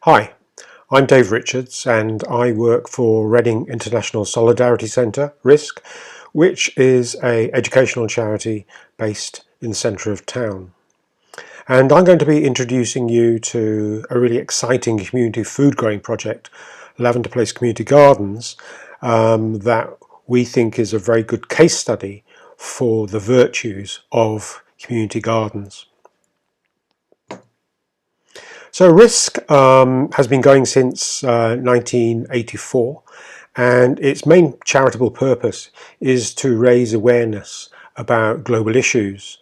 Hi, I'm Dave Richards and I work for Reading International Solidarity Centre, RISC, which is an educational charity based in the centre of town. And I'm going to be introducing you to a really exciting community food growing project, Lavender Place Community Gardens, that we think is a very good case study for the virtues of community gardens. So RISC has been going since 1984, and its main charitable purpose is to raise awareness about global issues.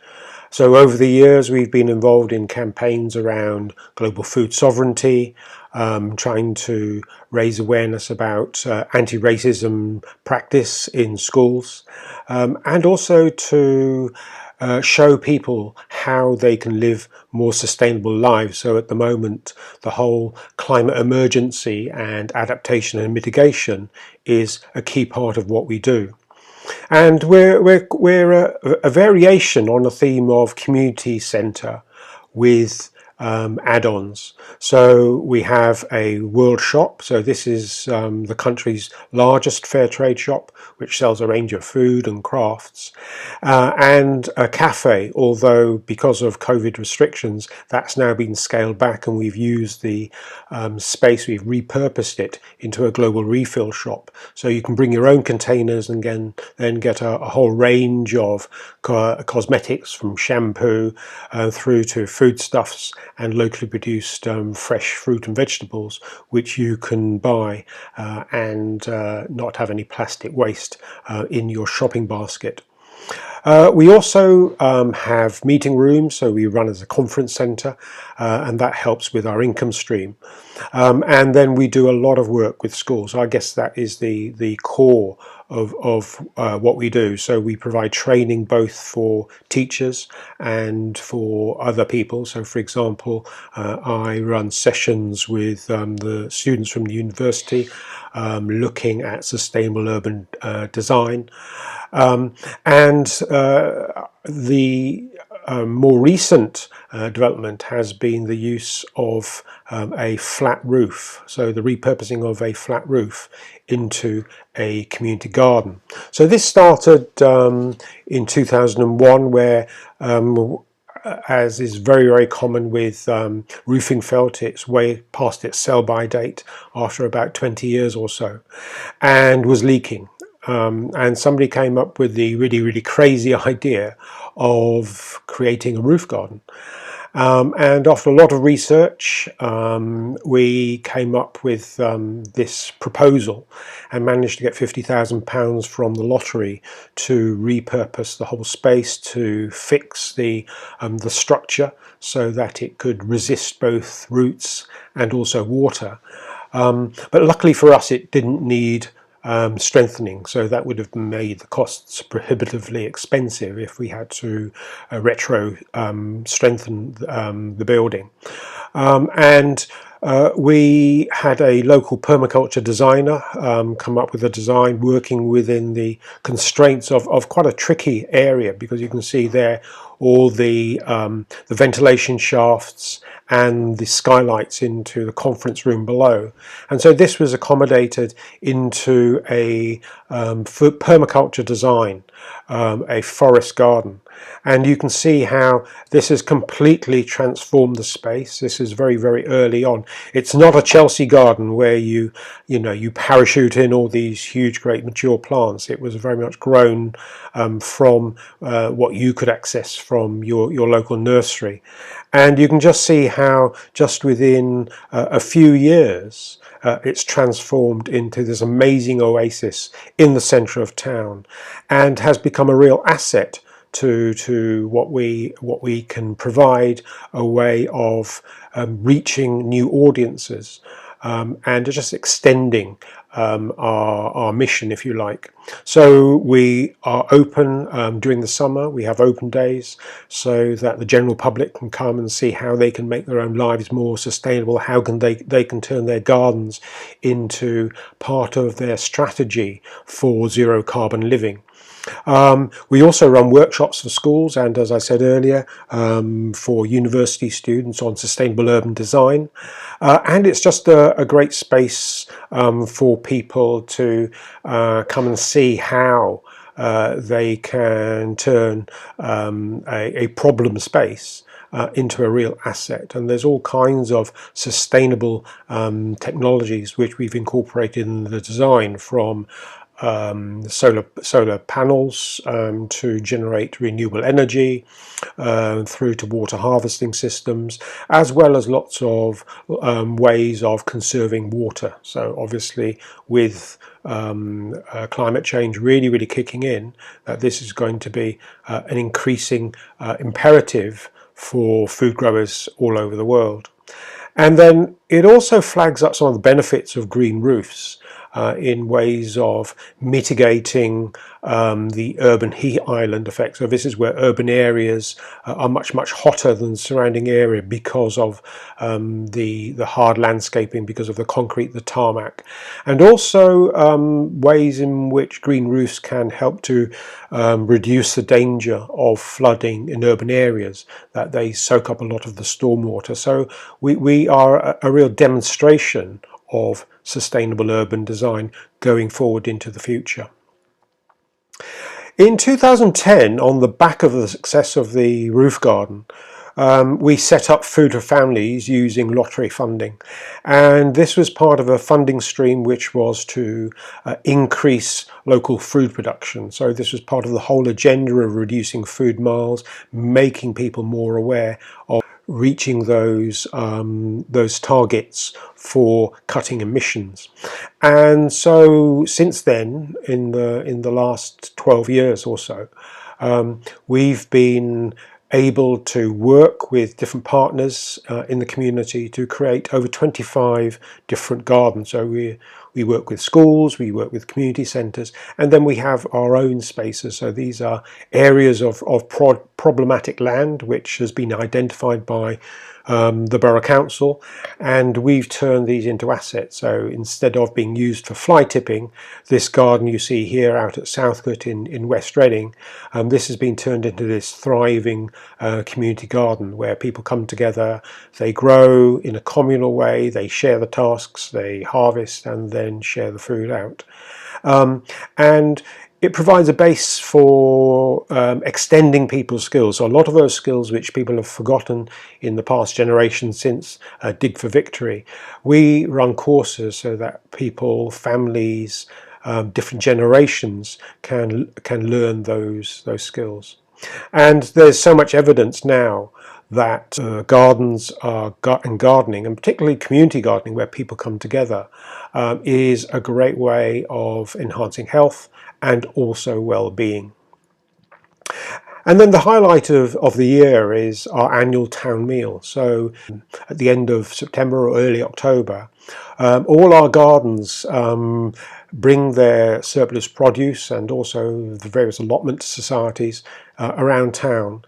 So over the years we've been involved in campaigns around global food sovereignty, trying to raise awareness about anti-racism practice in schools, and also to show people how they can live more sustainable lives. So at the moment, the whole climate emergency and adaptation and mitigation is a key part of what we do. And we're a variation on a theme of community centre with add-ons. So we have a world shop. So this is the country's largest fair trade shop, which sells a range of food and crafts, and a cafe, although because of COVID restrictions that's now been scaled back, and we've used the space, we've repurposed it into a global refill shop, so you can bring your own containers and then get a whole range of cosmetics, from shampoo through to foodstuffs and locally produced fresh fruit and vegetables, which you can buy and not have any plastic waste in your shopping basket. We also have meeting rooms, so we run as a conference centre, and that helps with our income stream. And then we do a lot of work with schools. So I guess that is the core of what we do. So we provide training both for teachers and for other people. So for example, I run sessions with the students from the university looking at sustainable urban design. And the more recent development has been the use of a flat roof, so the repurposing of a flat roof into a community garden. So this started in 2001, where as is very common with roofing felt, it's way past its sell-by date after about 20 years or so, and was leaking. And somebody came up with the really crazy idea of creating a roof garden. And after a lot of research, we came up with this proposal and managed to get £50,000 from the lottery to repurpose the whole space, to fix the structure so that it could resist both roots and also water. But luckily for us, it didn't need strengthening, so that would have made the costs prohibitively expensive if we had to retro strengthen the building. And we had a local permaculture designer come up with a design working within the constraints of quite a tricky area, because you can see there all the ventilation shafts and the skylights into the conference room below. And so this was accommodated into a permaculture design, a forest garden. And you can see how this has completely transformed the space. This is very early on. It's not a Chelsea garden where you parachute in all these huge, great mature plants. It was very much grown from what you could access from your local nursery. And you can just see how just within a few years it's transformed into this amazing oasis in the centre of town, and has become a real asset to what we can provide, a way of reaching new audiences and just extending our mission, if you like. So we are open during the summer. We have open days so that the general public can come and see how they can make their own lives more sustainable, how can they can turn their gardens into part of their strategy for zero carbon living. We also run workshops for schools and, as I said earlier, for university students on sustainable urban design. And it's just a great space for people to come and see how they can turn a problem space into a real asset. And there's all kinds of sustainable technologies which we've incorporated in the design, from solar panels to generate renewable energy, through to water harvesting systems, as well as lots of ways of conserving water. So obviously, with climate change really kicking in, this is going to be an increasing imperative for food growers all over the world. And then it also flags up some of the benefits of green roofs in ways of mitigating the urban heat island effect. So this is where urban areas are much hotter than the surrounding area because of the hard landscaping, because of the concrete, the tarmac, and also ways in which green roofs can help to reduce the danger of flooding in urban areas, that they soak up a lot of the stormwater. So we are a real demonstration of sustainable urban design going forward into the future. In 2010, on the back of the success of the roof garden, we set up Food for Families using lottery funding, and this was part of a funding stream which was to increase local food production. So this was part of the whole agenda of reducing food miles, making people more aware of reaching those targets for cutting emissions. And so since then, in the last 12 years or so, we've been able to work with different partners in the community to create over 25 different gardens. So we work with schools, we work with community centres, and then we have our own spaces. So these are areas of problematic land which has been identified by the Borough Council, and we've turned these into assets. So instead of being used for fly tipping, this garden you see here out at Southcote in West Reading, this has been turned into this thriving community garden where people come together, they grow in a communal way, they share the tasks, they harvest and then share the food out. And it provides a base for extending people's skills. So a lot of those skills which people have forgotten in the past generation since Dig for Victory, we run courses so that people, families, different generations can learn those skills. And there's so much evidence now that gardens and gardening, and particularly community gardening where people come together, is a great way of enhancing health and also well-being. And then the highlight of the year is our annual town meal. So at the end of September or early October, all our gardens bring their surplus produce, and also the various allotment societies around town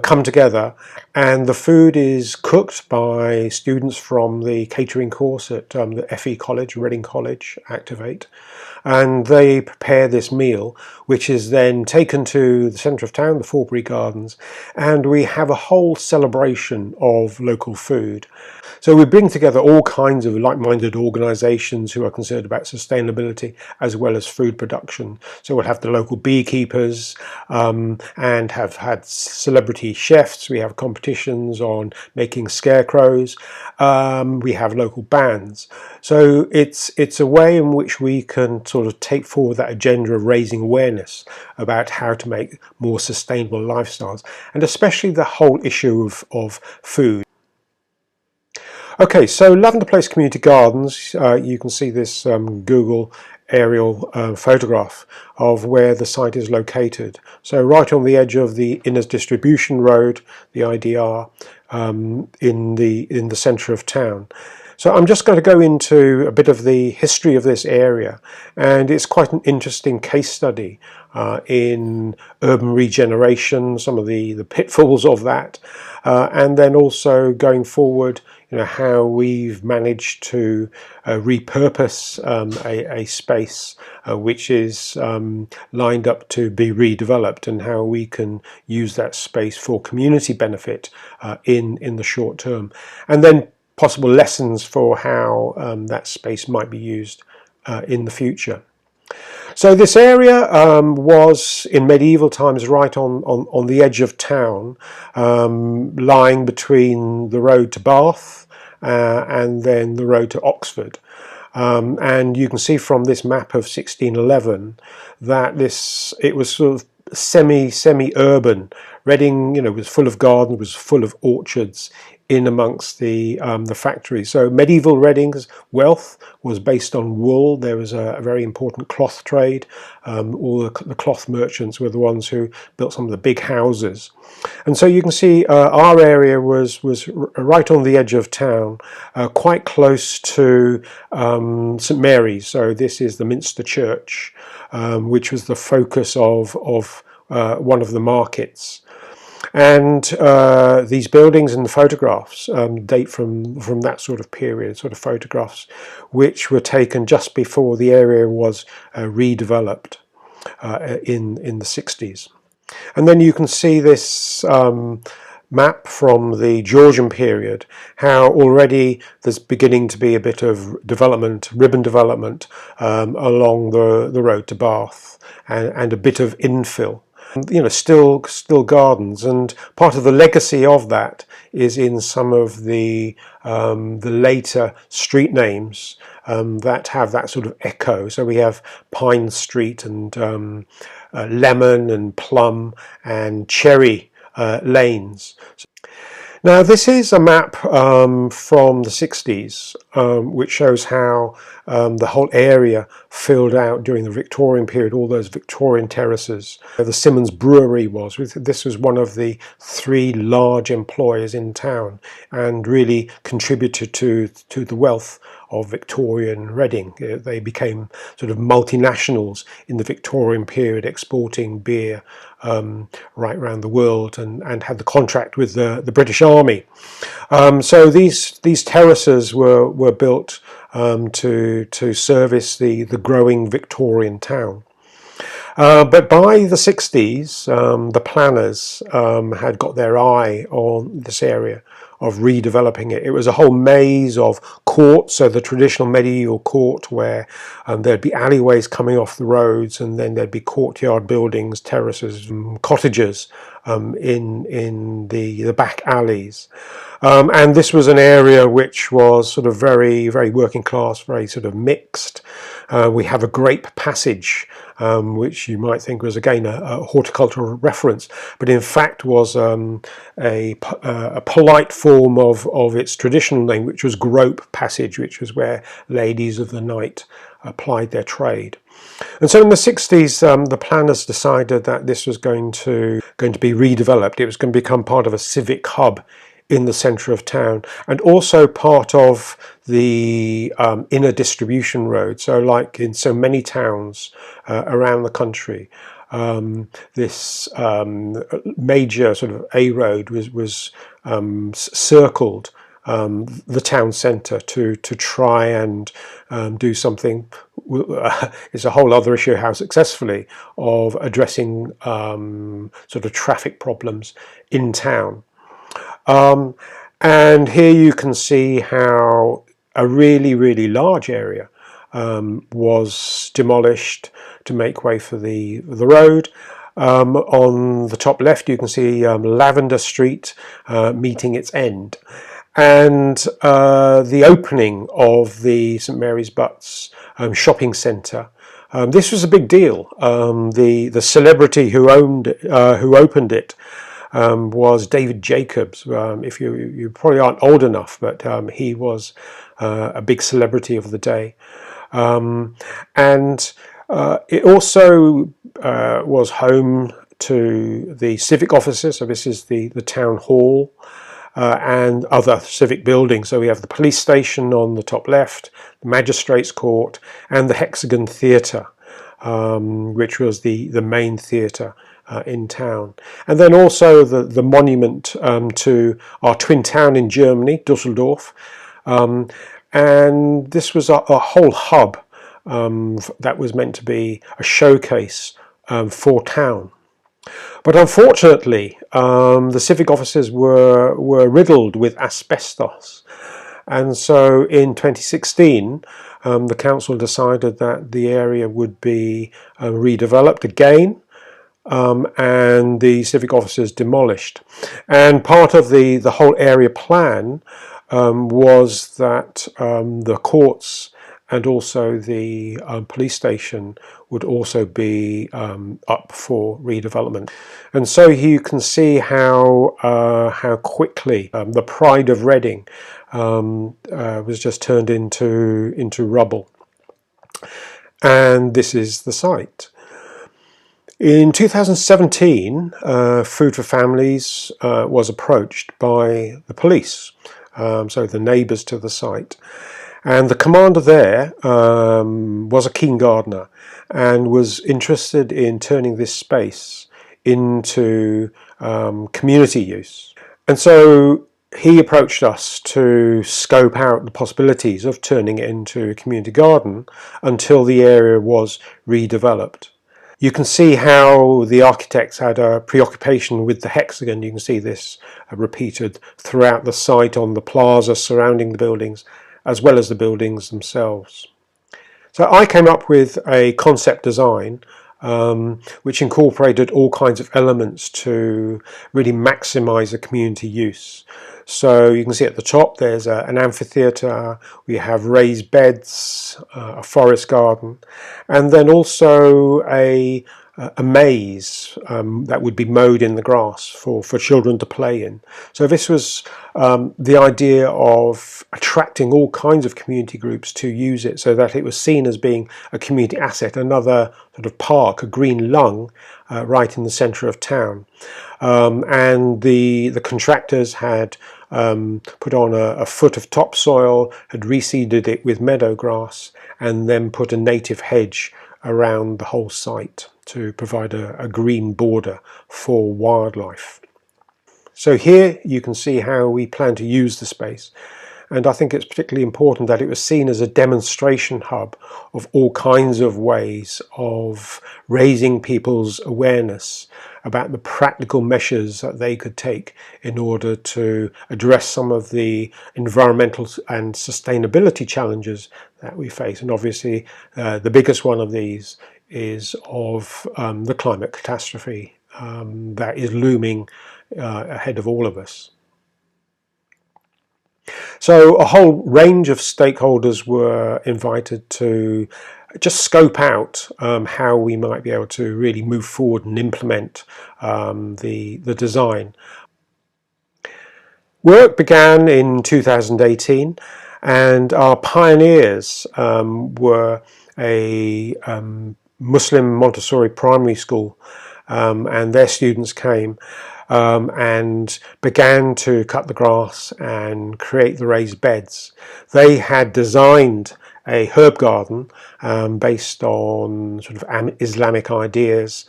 come together, and the food is cooked by students from the catering course at the FE College, Reading College, Activate, and they prepare this meal which is then taken to the centre of town, the Forbury Gardens, and we have a whole celebration of local food. So we bring together all kinds of like-minded organisations who are concerned about sustainability as well as food production. So we'll have the local beekeepers and have had celebrity chefs. We have competitions on making scarecrows. We have local bands. So it's a way in which we can sort of take forward that agenda of raising awareness about how to make more sustainable lifestyles, and especially the whole issue of food. Okay, so Lavender Place Community Gardens, you can see this Google aerial photograph of where the site is located. So right on the edge of the Inners Distribution Road, the IDR, in the centre of town. So I'm just going to go into a bit of the history of this area, and it's quite an interesting case study in urban regeneration, some of the pitfalls of that, and then also going forward, how we've managed to repurpose a space which is lined up to be redeveloped, and how we can use that space for community benefit in the short term, and then possible lessons for how that space might be used in the future. So this area was in medieval times right on the edge of town, lying between the road to Bath and then the road to Oxford. And you can see from this map of 1611 that it was sort of semi-urban. Reading, was full of gardens, was full of orchards in amongst the factories. So medieval Reading's wealth was based on wool. There was a very important cloth trade. All the cloth merchants were the ones who built some of the big houses. And so you can see our area was right on the edge of town, quite close to St Mary's. So this is the Minster Church, which was the focus of one of the markets. And these buildings and the photographs date from that sort of period, sort of photographs which were taken just before the area was redeveloped in the 60s. And then you can see this map from the Georgian period, how already there's beginning to be a bit of development, ribbon development along the road to Bath, and a bit of infill. Still gardens, and part of the legacy of that is in some of the later street names that have that sort of echo. So we have Pine Street and Lemon and Plum and Cherry lanes. Now this is a map from the 60s which shows how the whole area filled out during the Victorian period, all those Victorian terraces. The Simmons Brewery this was one of the 3 large employers in town, and really contributed to the wealth of Victorian Reading. They became sort of multinationals in the Victorian period, exporting beer right around the world, and had the contract with the British Army. So these terraces were built to service the growing Victorian town. But by the 60s, the planners had got their eye on this area of redeveloping it. It was a whole maze of courts, so the traditional medieval court where there'd be alleyways coming off the roads, and then there'd be courtyard buildings, terraces, cottages in the back alleys. And this was an area which was sort of very, very working class, very sort of mixed. We have a grape passage, which you might think was again a horticultural reference, but in fact was a polite form of its traditional name, which was Grope Passage, which was where ladies of the night applied their trade. And so in the 60s, the planners decided that this was going to be redeveloped. It was going to become part of a civic hub in the centre of town, and also part of the inner distribution road. So like in so many towns around the country, this major sort of A road was circled the town centre to try and do something. It's a whole other issue how successfully of addressing sort of traffic problems in town. And here you can see how a really, really large area was demolished to make way for the road. On the top left you can see Lavender Street meeting its end, and the opening of the St Mary's Butts shopping centre. This was a big deal. The celebrity who opened it was David Jacobs. If you probably aren't old enough, but he was a big celebrity of the day. And it also was home to the civic offices. So this is the town hall and other civic buildings. So we have the police station on the top left, the magistrates court, and the Hexagon Theatre, which was the main theatre in town. And then also the monument to our twin town in Germany, Dusseldorf. And this was a whole hub that was meant to be a showcase for town. But unfortunately, the civic offices were riddled with asbestos. And so in 2016, the council decided that the area would be redeveloped again, and the civic offices demolished. And part of the whole area plan was that the courts and also the police station would also be up for redevelopment. And so you can see how quickly the pride of Reading was just turned into rubble. And this is the site. In 2017, Food for Families was approached by the police, so the neighbours to the site. And the commander there was a keen gardener and was interested in turning this space into community use. And so he approached us to scope out the possibilities of turning it into a community garden until the area was redeveloped. You can see how the architects had a preoccupation with the hexagon. You can see this repeated throughout the site, on the plaza surrounding the buildings, as well as the buildings themselves. So I came up with a concept design which incorporated all kinds of elements to really maximize the community use. So you can see at the top there's an amphitheatre, we have raised beds, a forest garden, and then also a maze that would be mowed in the grass for children to play in. So this was the idea of attracting all kinds of community groups to use it, so that it was seen as being a community asset, another sort of park, a green lung right in the centre of town. And the contractors had put on a foot of topsoil, had reseeded it with meadow grass, and then put a native hedge around the whole site to provide a green border for wildlife. So here you can see how we plan to use the space, and I think it's particularly important that it was seen as a demonstration hub of all kinds of ways of raising people's awareness about the practical measures that they could take in order to address some of the environmental and sustainability challenges that we face. And obviously the biggest one of these is of the climate catastrophe that is looming ahead of all of us. So a whole range of stakeholders were invited to just scope out how we might be able to really move forward and implement the design. Work began in 2018, and our pioneers were a Muslim Montessori primary school, and their students came and began to cut the grass and create the raised beds. They had designed a herb garden based on sort of Islamic ideas,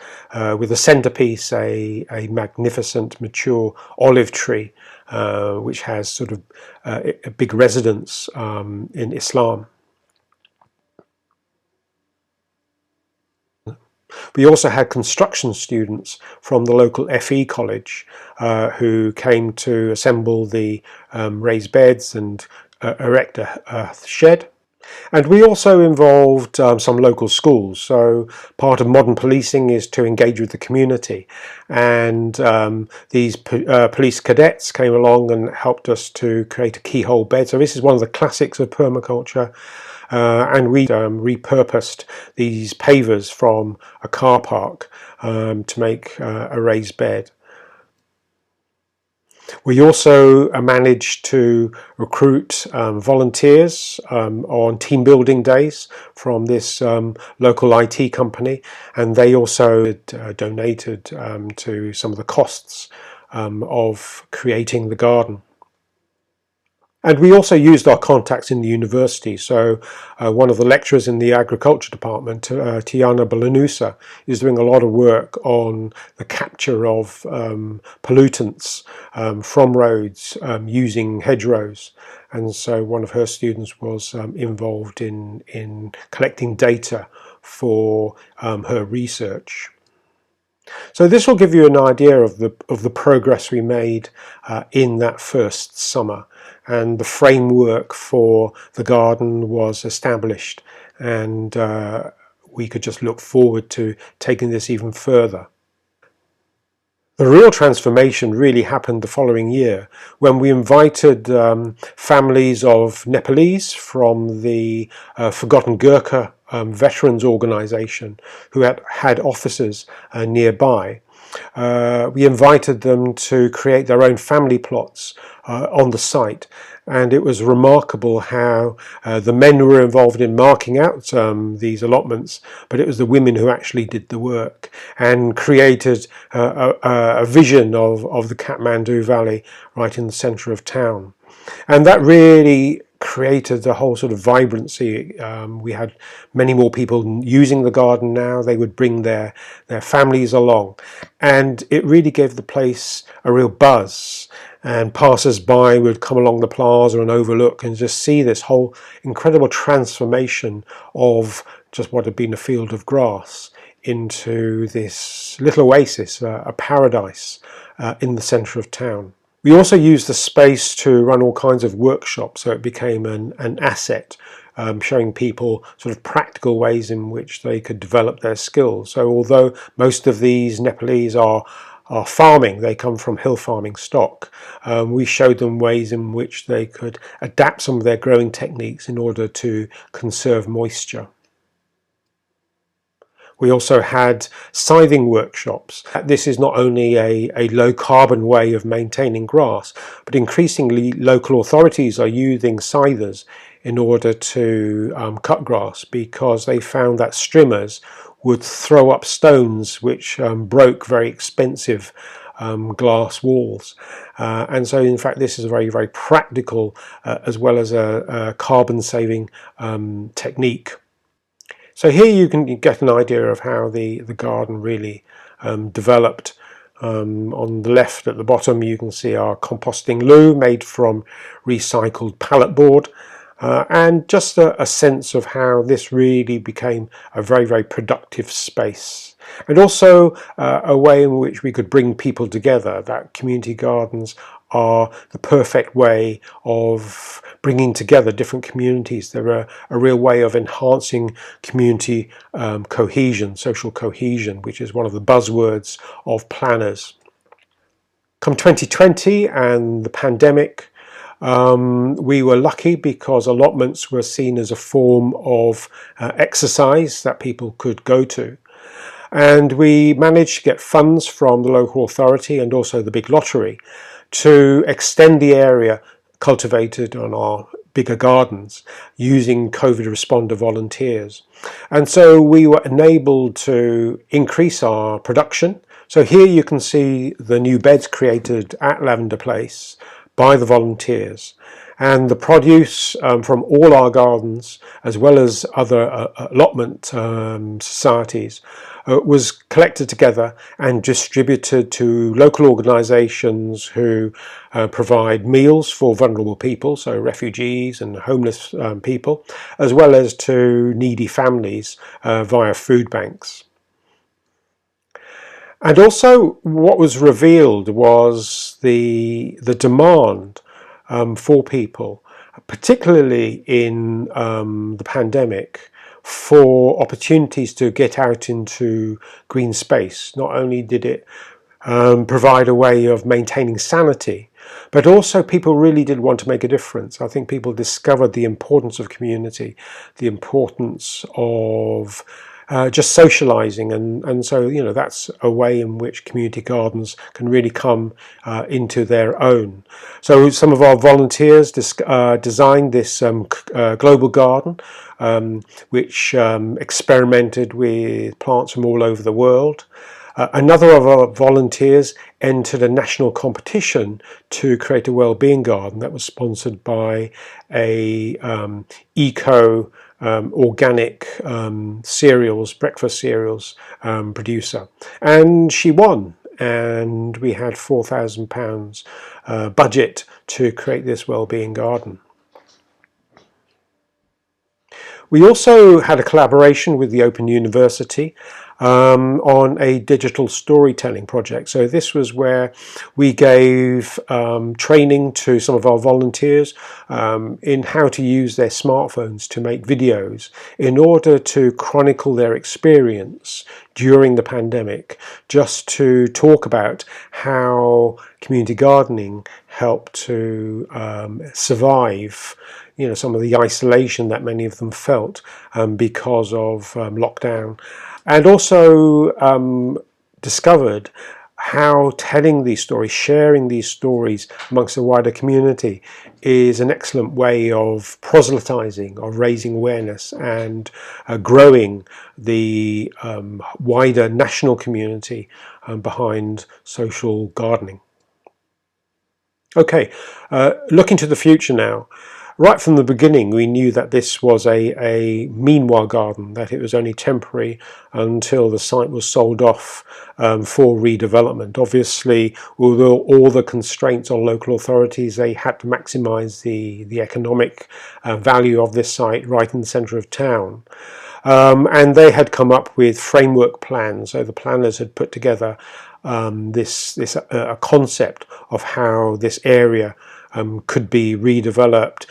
with a centerpiece, a magnificent mature olive tree, which has sort of a big resonance in Islam. We also had construction students from the local FE college who came to assemble the raised beds and erect a shed. And we also involved some local schools. So part of modern policing is to engage with the community. And these police cadets came along and helped us to create a keyhole bed. So this is one of the classics of permaculture. And we repurposed these pavers from a car park to make a raised bed. We also managed to recruit volunteers on team building days from this local IT company, and they also donated to some of the costs of creating the garden. And we also used our contacts in the university. So one of the lecturers in the agriculture department, Tiana Balanusa, is doing a lot of work on the capture of pollutants from roads using hedgerows. And so one of her students was involved in collecting data for her research. So this will give you an idea of the progress we made in that first summer, and the framework for the garden was established, and we could just look forward to taking this even further. The real transformation really happened the following year when we invited families of Nepalese from the Forgotten Gurkha veterans organisation who had offices nearby. We invited them to create their own family plots on the site, and it was remarkable how the men were involved in marking out these allotments, but it was the women who actually did the work and created a vision of the Kathmandu Valley right in the centre of town. And that really created a whole sort of vibrancy. We had many more people using the garden now. They would bring their families along, and it really gave the place a real buzz, and passers-by would come along the plaza and overlook and just see this whole incredible transformation of just what had been a field of grass into this little oasis, a paradise in the centre of town. We also used the space to run all kinds of workshops, so it became an asset, showing people sort of practical ways in which they could develop their skills. So although most of these Nepalese are farming, they come from hill farming stock, we showed them ways in which they could adapt some of their growing techniques in order to conserve moisture. We also had scything workshops. This is not only a low carbon way of maintaining grass, but increasingly local authorities are using scythers in order to cut grass, because they found that strimmers would throw up stones which broke very expensive glass walls. And so in fact this is a very, very practical as well as a carbon saving technique. So here you can get an idea of how the garden really developed. On the left at the bottom you can see our composting loo made from recycled pallet board, and just a sense of how this really became a very, very productive space. And also a way in which we could bring people together, that community gardens are the perfect way of bringing together different communities. They're a real way of enhancing community cohesion, social cohesion, which is one of the buzzwords of planners. Come 2020 and the pandemic, we were lucky because allotments were seen as a form of exercise that people could go to. And we managed to get funds from the local authority and also the big lottery to extend the area cultivated on our bigger gardens using COVID responder volunteers. And so we were enabled to increase our production. So here you can see the new beds created at Lavender Place by the volunteers, and the produce from all our gardens as well as other allotment societies was collected together and distributed to local organisations who provide meals for vulnerable people, so refugees and homeless people, as well as to needy families via food banks. And also what was revealed was the demand for people, particularly in the pandemic, for opportunities to get out into green space. Not only did it provide a way of maintaining sanity, but also people really did want to make a difference. I think people discovered the importance of community, the importance of just socializing, and so that's a way in which community gardens can really come into their own. So some of our volunteers designed this global garden, which experimented with plants from all over the world. Another of our volunteers entered a national competition to create a wellbeing garden that was sponsored by a eco organic cereals, breakfast cereals producer, and she won. And we had £4,000 budget to create this wellbeing garden. We also had a collaboration with the Open University on a digital storytelling project. So this was where we gave training to some of our volunteers in how to use their smartphones to make videos in order to chronicle their experience during the pandemic, just to talk about how community gardening helped to survive some of the isolation that many of them felt because of lockdown, and also discovered how telling these stories, sharing these stories amongst the wider community is an excellent way of proselytizing, of raising awareness and growing the wider national community behind social gardening. Okay, looking to the future now. Right from the beginning, we knew that this was a meanwhile garden, that it was only temporary until the site was sold off for redevelopment. Obviously, although all the constraints on local authorities, they had to maximise the economic value of this site right in the centre of town. And they had come up with framework plans. So the planners had put together this concept of how this area could be redeveloped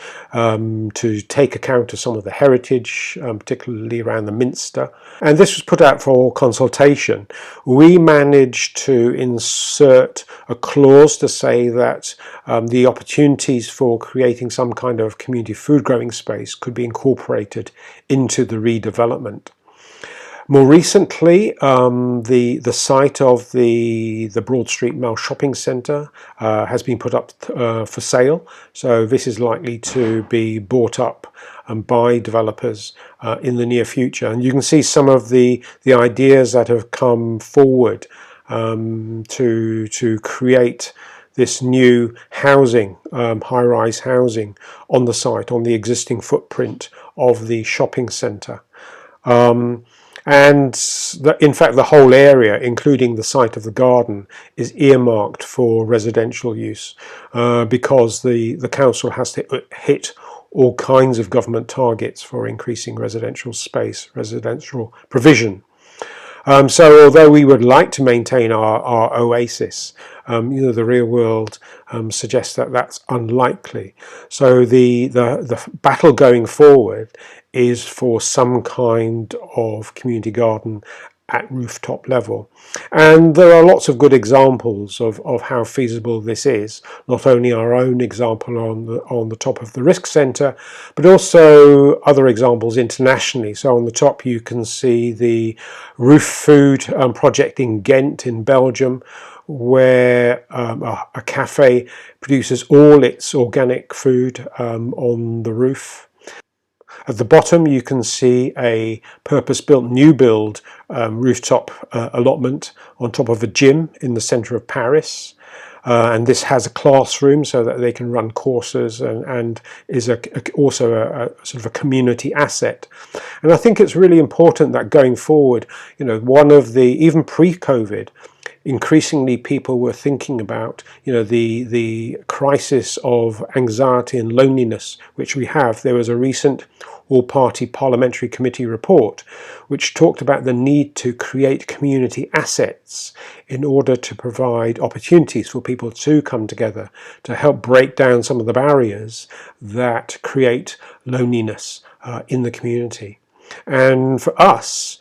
to take account of some of the heritage, particularly around the Minster. And this was put out for consultation. We managed to insert a clause to say that the opportunities for creating some kind of community food growing space could be incorporated into the redevelopment. More recently, the site of the Broad Street Mall shopping centre has been put up for sale. So this is likely to be bought up by developers in the near future. And you can see some of the ideas that have come forward to create this new housing, high-rise housing on the site, on the existing footprint of the shopping centre. And in fact, the whole area, including the site of the garden, is earmarked for residential use because the council has to hit all kinds of government targets for increasing residential space, residential provision. So although we would like to maintain our oasis, the real world suggests that that's unlikely. So the battle going forward is for some kind of community garden at rooftop level. And there are lots of good examples of how feasible this is, not only our own example on the top of the RISC Centre, but also other examples internationally. So on the top you can see the Roof Food project in Ghent in Belgium, where a cafe produces all its organic food on the roof. At the bottom you can see a purpose-built new build rooftop allotment on top of a gym in the centre of Paris. And this has a classroom so that they can run courses and is also a sort of a community asset. And I think it's really important that going forward, one of the, even pre-COVID, increasingly people were thinking about the crisis of anxiety and loneliness which we have. There was a recent all-party parliamentary committee report which talked about the need to create community assets in order to provide opportunities for people to come together to help break down some of the barriers that create loneliness in the community. And for us,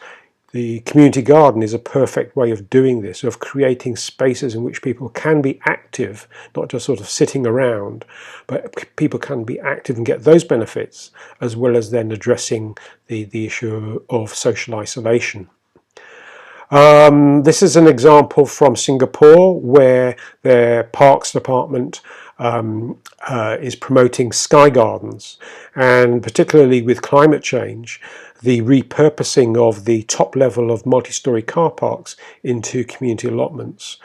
the community garden is a perfect way of doing this, of creating spaces in which people can be active, not just sort of sitting around, but people can be active and get those benefits, as well as then addressing the issue of social isolation. This is an example from Singapore where their parks department is promoting sky gardens, and particularly with climate change, the repurposing of the top level of multi-storey car parks into community allotments.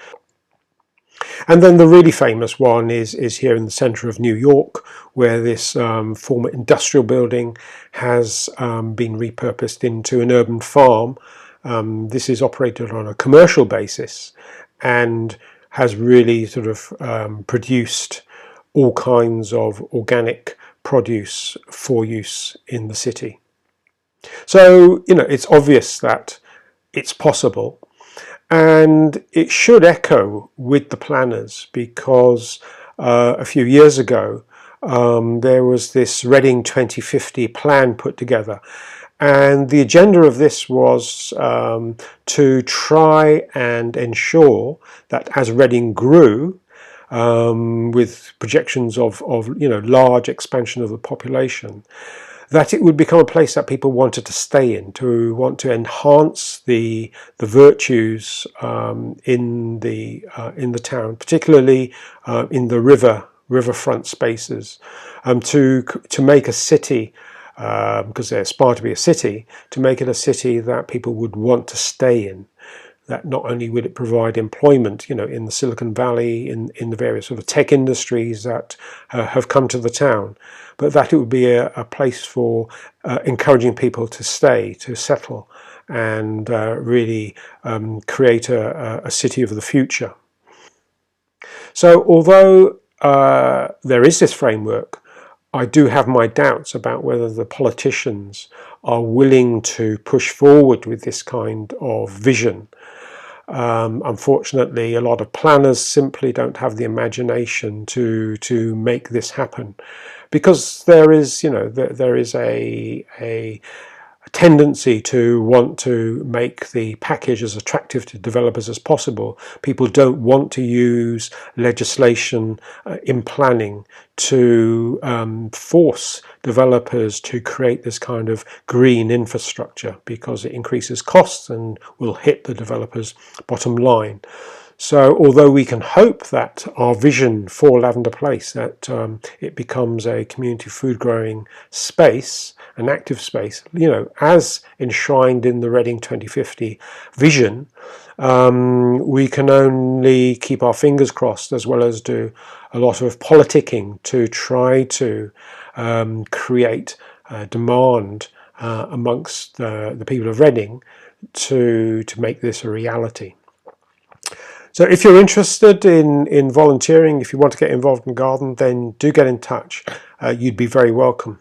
And then the really famous one is here in the centre of New York, where this former industrial building has been repurposed into an urban farm. This is operated on a commercial basis and has really sort of produced all kinds of organic produce for use in the city. So, you know, it's obvious that it's possible. And it should echo with the planners, because a few years ago there was this Reading 2050 plan put together, and the agenda of this was to try and ensure that as Reading grew, with projections of large expansion of the population, that it would become a place that people wanted to stay in, to want to enhance the virtues in the town, particularly in the riverfront spaces, to make a city, because they aspire to be a city, to make it a city that people would want to stay in. That not only would it provide employment, in the Silicon Valley, in the various sort of tech industries that have come to the town, but that it would be a place for encouraging people to stay, to settle, and really create a city of the future. So although there is this framework, I do have my doubts about whether the politicians are willing to push forward with this kind of vision. Unfortunately, a lot of planners simply don't have the imagination to make this happen, because there is there is a tendency to want to make the package as attractive to developers as possible. People don't want to use legislation in planning to force developers to create this kind of green infrastructure, because it increases costs and will hit the developer's bottom line. So although we can hope that our vision for Lavender Place, that it becomes a community food growing space, an active space, as enshrined in the Reading 2050 vision, we can only keep our fingers crossed, as well as do a lot of politicking to try to create demand amongst the people of Reading to make this a reality. So if you're interested in volunteering, if you want to get involved in garden, then do get in touch. You'd be very welcome.